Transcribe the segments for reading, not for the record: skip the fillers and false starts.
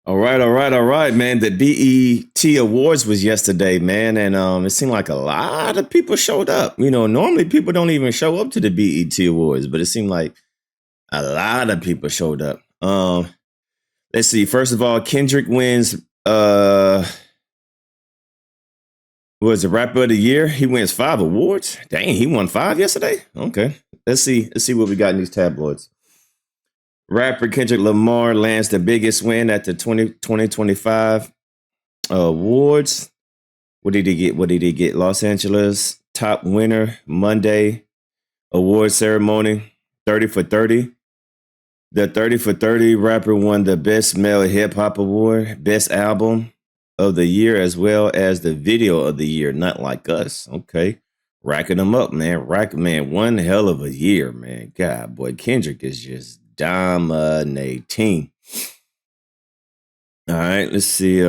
All right, man. The BET Awards was yesterday, man, and it seemed like a lot of people showed up. You know, normally people don't even show up to the BET Awards, but it seemed like a lot of people showed up. Let's see. First of all, Kendrick wins. Was the rapper of the year? He wins 5 awards. Dang, he won 5 yesterday. Okay, let's see. Let's see what we got in these tabloids. Rapper Kendrick Lamar lands the biggest win at the 2025 awards. What did he get? What did he get? Los Angeles top winner Monday award ceremony. 30 for 30. The 30 for 30 rapper won the Best Male Hip Hop Award, Best Album of the Year, as well as the Video of the Year. Not Like Us. Okay. Racking them up, man. Man, one hell of a year, man. God, boy, Kendrick is just dominating. All right, let's see.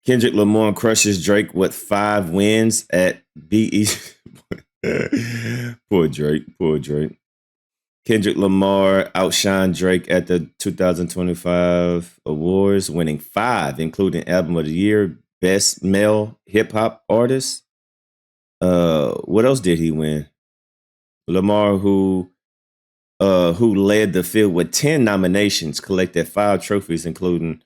Kendrick Lamar crushes Drake with 5 wins at BET. Poor Drake. Kendrick Lamar outshined Drake at the 2025 awards, winning 5, including Album of the Year, Best Male Hip Hop Artist. What else did he win? Lamar, who led the field with 10 nominations, collected 5 trophies, including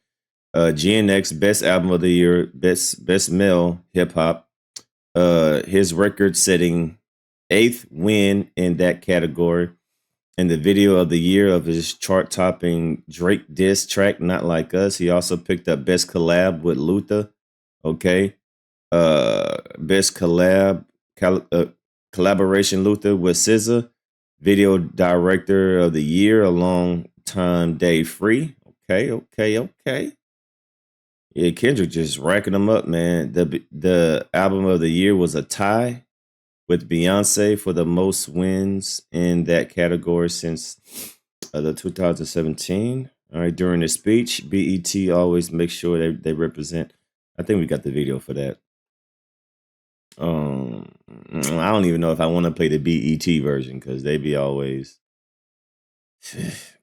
GNX Best Album of the Year, Best Male Hip Hop. His record-setting 8th win in that category, and the Video of the Year of his chart-topping Drake diss track, Not Like Us. He also picked up Best Collab with Luther. Okay. Best collaboration Luther with SZA. Video Director of the Year, a long time Dave Free. Okay. Yeah, Kendrick just racking them up, man. The Album of the Year was a tie with Beyonce for the most wins in that category since the 2017. All right, during the speech, BET always makes sure they represent. I think we got the video for that. I don't even know if I want to play the BET version because they be always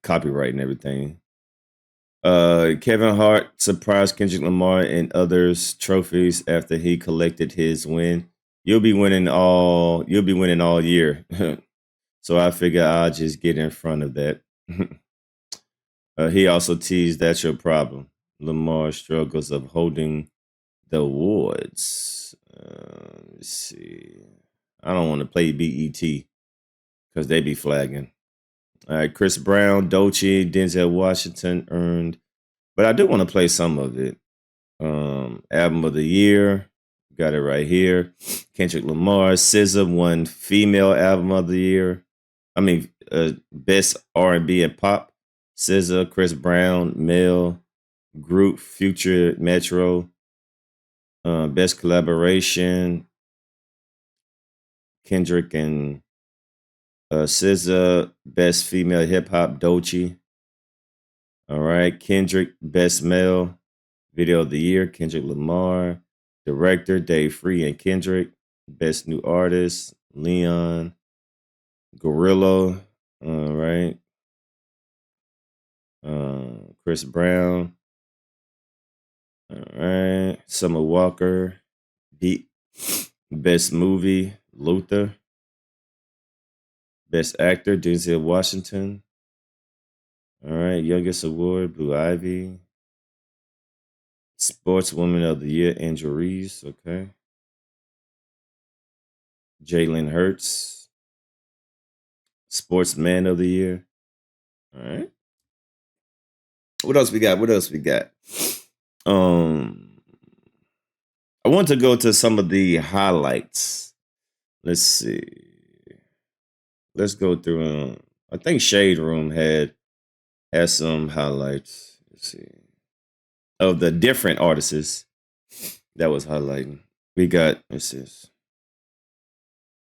copyrighting everything. Kevin Hart surprised Kendrick Lamar and others trophies after he collected his win. You'll be winning all year. So I figure I'll just get in front of that. He also teased that's your problem. Lamar struggles of holding the awards. Let's see. I don't want to play BET because they be flagging. All right, Chris Brown, Doechii, Denzel Washington earned, but I do want to play some of it. Album of the Year, got it right here. Kendrick Lamar, SZA won Female Album of the Year. I mean, Best R&B and Pop. SZA, Chris Brown, Male Group, Future, Metro. Best Collaboration, Kendrick and SZA. Best Female Hip Hop, Doechii. All right, Kendrick, Best Male Video of the Year, Kendrick Lamar. Director, Dave Free and Kendrick. Best New Artist, Leon. Gorilla. All right. Chris Brown. All right. Summer Walker. Best Movie, Luther. Best Actor, Denzel Washington. All right. Youngest Award, Blue Ivy. Sportswoman of the Year, Angel Reese. Okay. Jalen Hurts. Sportsman of the Year. All right. What else we got? I want to go to some of the highlights. Let's see. Let's go through. I think Shade Room had some highlights. Let's see. Of the different artists that was highlighting. We got, what's this?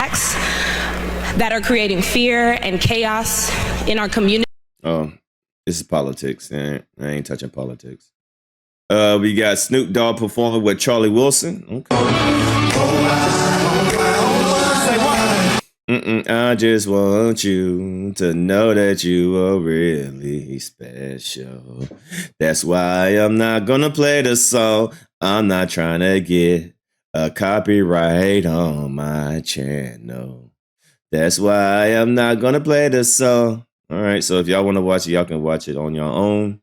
Acts that are creating fear and chaos in our community. Oh, this is politics. I ain't touching politics. We got Snoop Dogg performing with Charlie Wilson. Okay. I just want you to know that you are really special. That's why I'm not gonna play the song. I'm not trying to get a copyright on my channel. That's why I'm not gonna play the song. All right, so if y'all want to watch it, y'all can watch it on your own.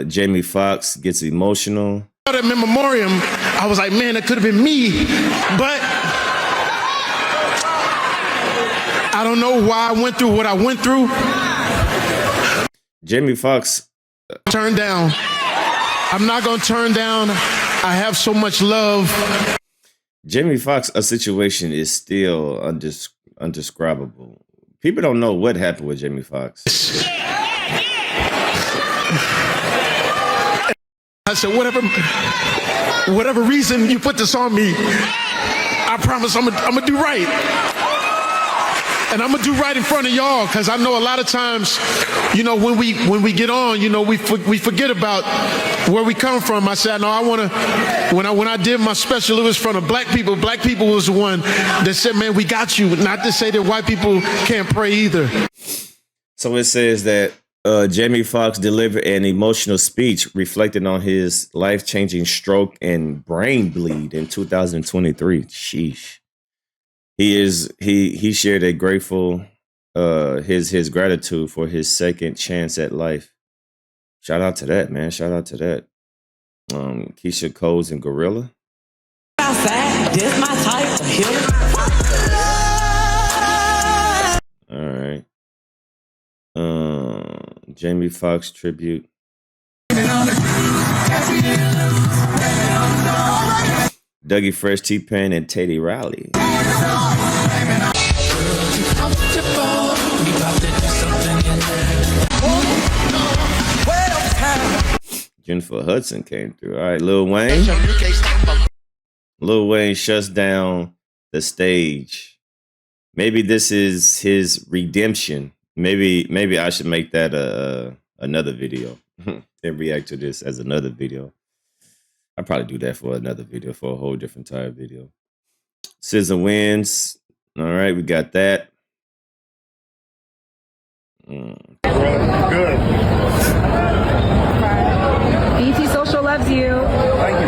Jamie Foxx gets emotional. At in memoriam, I was like, man, that could have been me, but I don't know why I went through what I went through. Jamie Foxx turned down. I'm not gonna turn down. I have so much love. Jamie Foxx, a situation is still undescribable. People don't know what happened with Jamie Foxx. I said, whatever reason you put this on me, I promise I'm gonna do right. And I'm gonna do right in front of y'all, because I know a lot of times, you know, when we get on, you know, we forget about where we come from. I said, no, I wanna, when I did my special, it was from the black people. Black people was the one that said, man, we got you. Not to say that white people can't pray either. So it says that Jamie Foxx delivered an emotional speech reflecting on his life-changing stroke and brain bleed in 2023. Sheesh. He shared a grateful his gratitude for his second chance at life. Shout out to that, man. Shout out to that. Keisha Coles and Gorilla. Outside, this my type of All right. Jamie Foxx tribute. Dougie Fresh, T-Pain, and Teddy Riley. Jennifer Hudson came through. All right, Lil Wayne. Lil Wayne shuts down the stage. Maybe this is his redemption. Maybe I should make that another video and react to this as another video. I'll probably do that for another video, for a whole different type video. SZA wins. All right, we got that. Good. BT Social loves you. Thank you.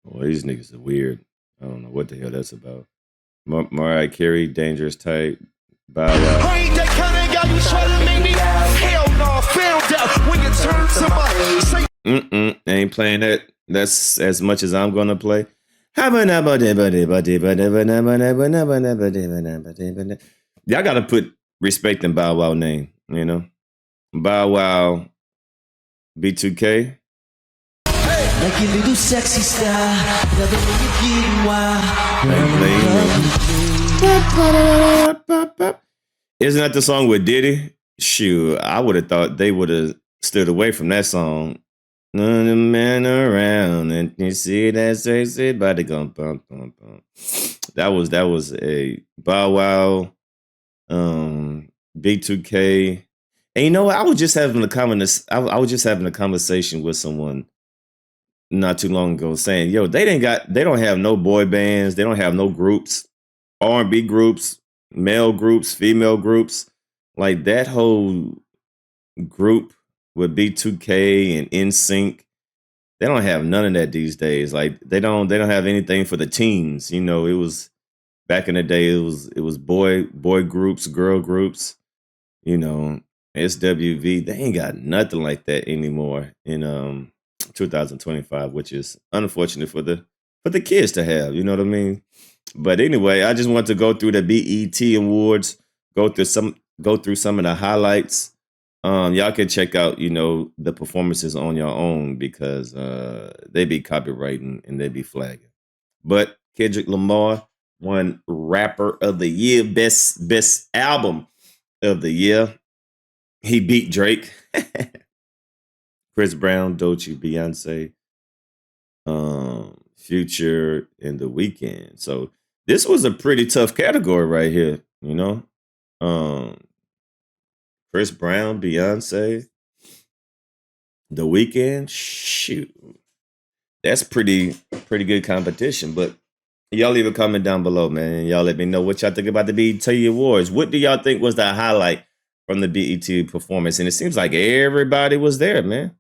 Well, these niggas are weird. I don't know what the hell that's about. Mariah Carey, Dangerous Type, Bow Wow. I ain't that kind of guy you try to make me. Hell no, found out when you turn somebody. I ain't playing that. That's as much as I'm gonna play. Y'all gotta put respect in Bow Wow name, you know. Bow Wow, B2K. Like your little sexy style, never wild. Isn't that the song with Diddy? Shoot, I would have thought they would have stood away from that song. None of the men around, and you see that sexy body going bump, bump, bump. That was a Bow Wow, B2K. And you know what? I was just having a conversation with someone not too long ago saying, yo, they don't have no boy bands, they don't have no groups, R&B groups, male groups, female groups. Like that whole group with B2K and NSYNC, they don't have none of that these days. Like they don't have anything for the teens. You know, it was back in the day, it was boy groups, girl groups, you know, SWV. They ain't got nothing like that anymore in 2025, which is unfortunate for the kids to have, you know what I mean? But anyway, I just want to go through the BET Awards, go through some of the highlights. Y'all can check out, you know, the performances on your own because they be copywriting and they be flagging. But Kendrick Lamar won Rapper of the Year, best album of the year. He beat Drake, Chris Brown, Doechii, Beyonce, Future, and The Weeknd. So this was a pretty tough category right here, you know. Chris Brown, Beyonce, The Weeknd. Shoot, that's pretty good competition. But Y'all leave a comment down below, man. Y'all let me know what y'all think about the BET Awards. What do y'all think was the highlight from the BET performance? And it seems like everybody was there, man.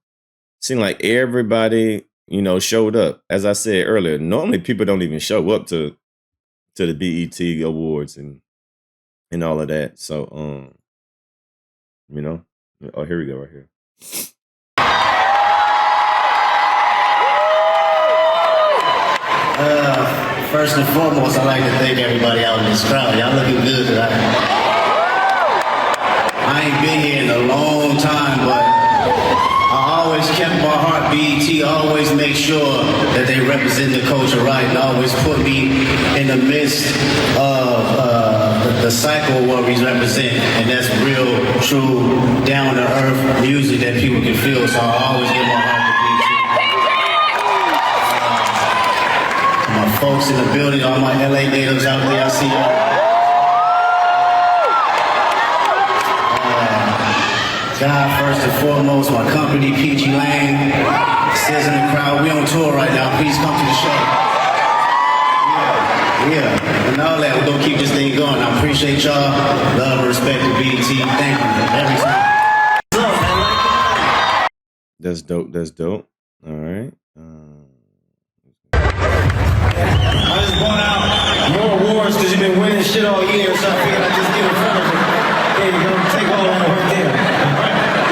Seemed like everybody, showed up. As I said earlier, normally people don't even show up to the BET Awards and all of that. So, oh, here we go, right here. First and foremost, I'd like to thank everybody out in this crowd. Y'all looking good tonight. I ain't been here in a long time, but I always kept my heart BET, always make sure that they represent the culture right, and always put me in the midst of the cycle of what we represent, and that's real, true, down-to-earth music that people can feel, so I always give my heart to BET. My folks in the building, all my LA natives out there, I see y'all. God, first and foremost, my company, PG Lang, says in the crowd, we on tour right now, please come to the show. Yeah, and all that, we're gonna keep this thing going. I appreciate y'all, love and respect to BET, thank you every time. That's dope. All right. I just brought out more awards because you've been winning shit all year, so I figured I'd just get in front of you. There you go, take all that work there.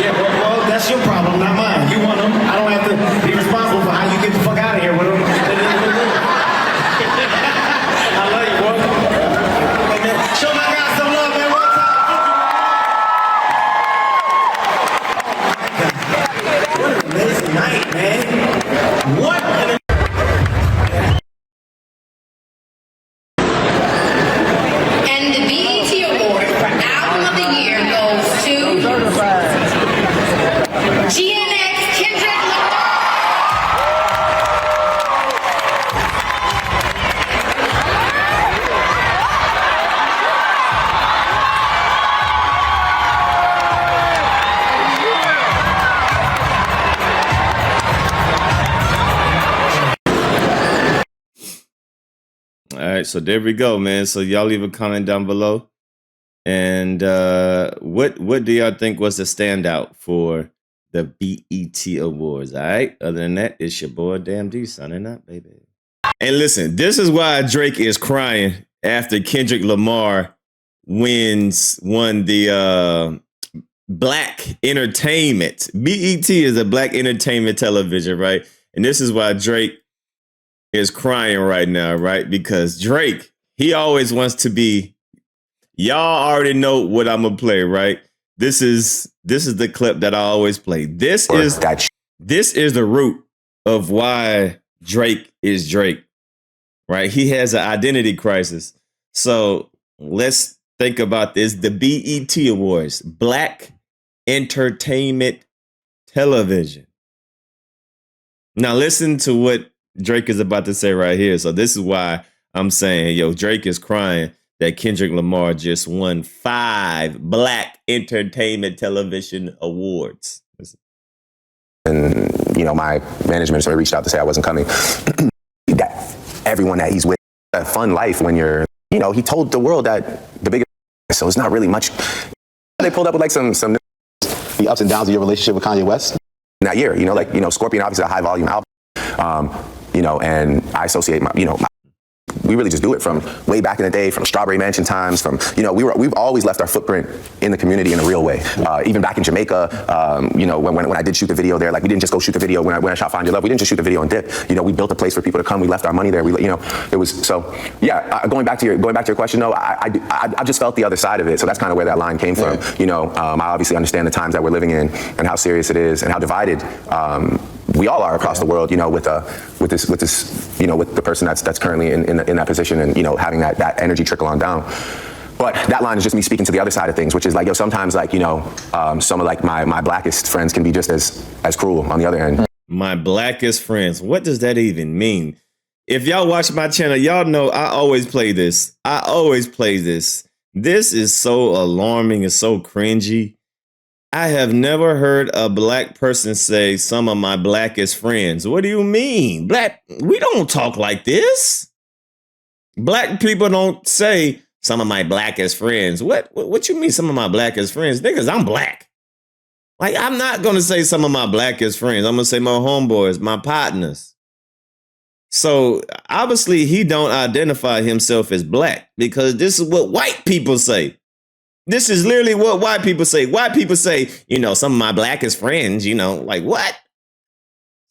Yeah, well, that's your problem, not mine. You want them. I don't have to be responsible for how you get the fuck out of here with them. I love you, boy. Hey, man, show my guys some love, man. One time. What an amazing night, man. What an And the BET Award for Album of the Year goes to GNX Kendrick Lamar. All right, so there we go, man. So y'all leave a comment down below. And what do y'all think was the standout for the BET Awards? All right. Other than that, it's your boy Damn D signing out, baby. And listen, this is why Drake is crying after Kendrick Lamar won the Black Entertainment. BET is a Black Entertainment television, right? And this is why Drake is crying right now, right? Because Drake, he always wants to be. Y'all already know what I'm gonna play, right? This is the clip that I always play. This is the root of why Drake is Drake, right? He has an identity crisis. So let's think about this. The BET Awards, Black Entertainment Television. Now listen to what Drake is about to say right here. So this is why I'm saying, Drake is crying that Kendrick Lamar just won 5 Black Entertainment Television Awards. And, my management sort of reached out to say I wasn't coming. That everyone that he's with, a fun life when you're, he told the world that the biggest, so it's not really much. They pulled up with like some the ups and downs of your relationship with Kanye West in that year, Scorpion obviously a high volume album, and I associate we really just do it from way back in the day, from Strawberry Mansion times, from, we've always left our footprint in the community in a real way. Even back in Jamaica, when I did shoot the video there, like we didn't just go shoot the video when I shot Find Your Love, we didn't just shoot the video and dip. We built a place for people to come, we left our money there, it was, so, yeah, going back to your question though, I just felt the other side of it, so that's kind of where that line came from. I obviously understand the times that we're living in and how serious it is and how divided we all are across the world, with the person that's currently in that position and, having that energy trickle on down. But that line is just me speaking to the other side of things, which is like, sometimes like, some of like my blackest friends can be just as cruel on the other end. My blackest friends. What does that even mean? If y'all watch my channel, y'all know I always play this. This is so alarming and so cringy. I have never heard a black person say some of my blackest friends. What do you mean? We don't talk like this. Black people don't say some of my blackest friends. What you mean some of my blackest friends? Niggas, I'm black. Like, I'm not going to say some of my blackest friends. I'm going to say my homeboys, my partners. So obviously he don't identify himself as black because this is what white people say. This is literally what white people say. White people say, you know, some of my blackest friends, you know, like what?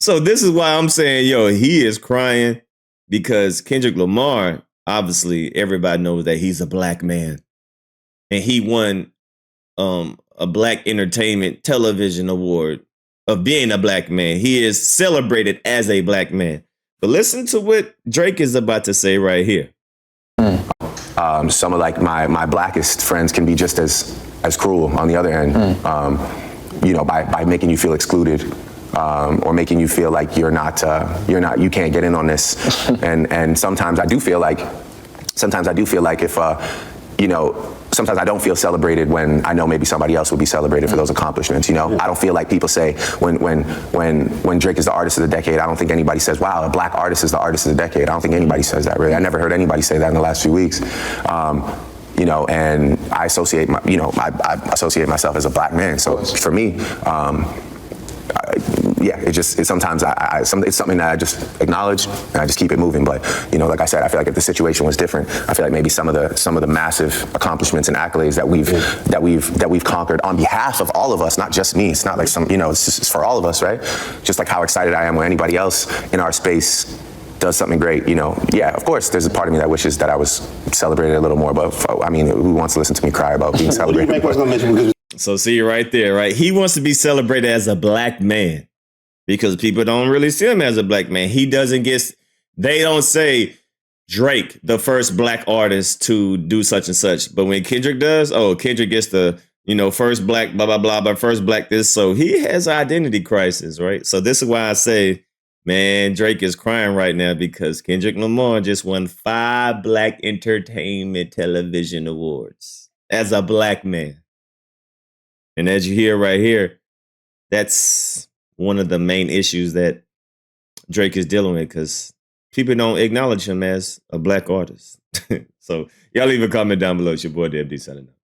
So this is why I'm saying, yo, he is crying because Kendrick Lamar, obviously everybody knows that he's a black man. And he won a Black Entertainment Television Award of being a black man. He is celebrated as a black man. But listen to what Drake is about to say right here. Some of like my blackest friends can be just as cruel on the other end, you know, by making you feel excluded, or making you feel like you can't get in on this. And sometimes I do feel like if, you know, sometimes I don't feel celebrated when I know maybe somebody else would be celebrated for those accomplishments. You know, I don't feel like people say when Drake is the artist of the decade, I don't think anybody says, wow, a black artist is the artist of the decade. I don't think anybody says that, really. I never heard anybody say that in the last few weeks. You know, and I associate myself as a black man. So for me, yeah, it's sometimes it's something that I just acknowledge and I just keep it moving. But you know, like I said, I feel like if the situation was different, I feel like maybe some of the massive accomplishments and accolades that we've conquered on behalf of all of us, not just me. It's not like some, you know, it's for all of us, right? Just like how excited I am when anybody else in our space does something great, you know. Yeah, of course, there's a part of me that wishes that I was celebrated a little more. But I mean, who wants to listen to me cry about being celebrated? So see right there, right? He wants to be celebrated as a black man because people don't really see him as a black man. He doesn't get, they don't say Drake, the first black artist to do such and such. But when Kendrick does, oh, Kendrick gets the, you know, first black, blah, blah, blah, but first black this. So he has an identity crisis, right? So this is why I say, man, Drake is crying right now because Kendrick Lamar just won 5 Black Entertainment Television Awards as a black man. And as you hear right here, that's one of the main issues that Drake is dealing with because people don't acknowledge him as a black artist. So y'all leave a comment down below. It's your boy, DMD, signing out.